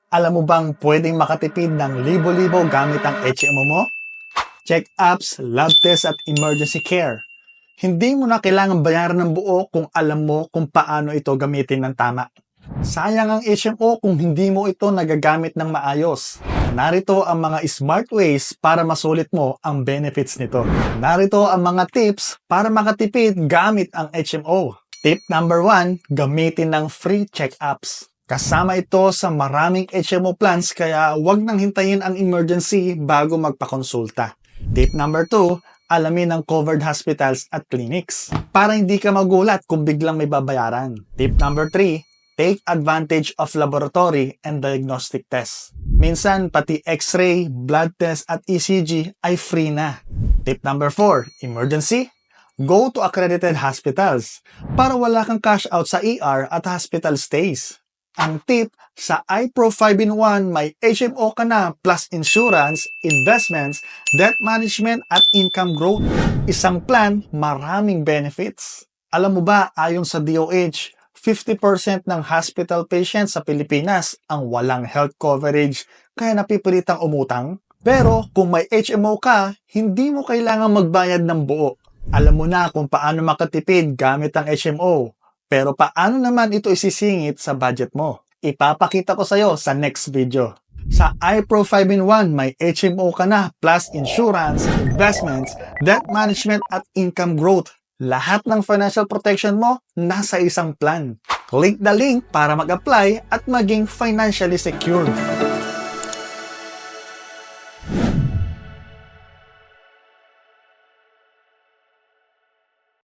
Alam mo bang pwedeng makatipid ng libo-libo gamit ang HMO mo? Check-ups, lab tests at emergency care. Hindi mo na kailangan bayaran ng buo kung alam mo kung paano ito gamitin ng tama. Sayang ang HMO kung hindi mo ito nagagamit ng maayos. Narito ang mga smart ways para masulit mo ang benefits nito. Narito ang mga tips para makatipid gamit ang HMO. Tip number 1, gamitin ng free check-ups. Kasama ito sa maraming HMO plans kaya huwag nang hintayin ang emergency bago magpakonsulta. Tip number 2, alamin ang covered hospitals at clinics para hindi ka magulat kung biglang may babayaran. Tip number 3, take advantage of laboratory and diagnostic tests. Minsan, pati X-ray, blood test at ECG ay free na. Tip number 4, emergency? Go to accredited hospitals para wala kang cash out sa ER at hospital stays. Ang tip, sa iPro 5-in-1 may HMO ka na plus insurance, investments, debt management at income growth. Isang plan, maraming benefits. Alam mo ba, ayon sa DOH, 50% ng hospital patients sa Pilipinas ang walang health coverage kaya napipilitang umutang. Pero kung may HMO ka, hindi mo kailangang magbayad ng buo. Alam mo na kung paano makatipid gamit ang HMO. Pero paano naman ito isisingit sa budget mo? Ipapakita ko sa'yo sa next video. Sa iPro 5-in-1, may HMO ka na plus insurance, investments, debt management at income growth. Lahat ng financial protection mo nasa isang plan. Click the link para mag-apply at maging financially secure.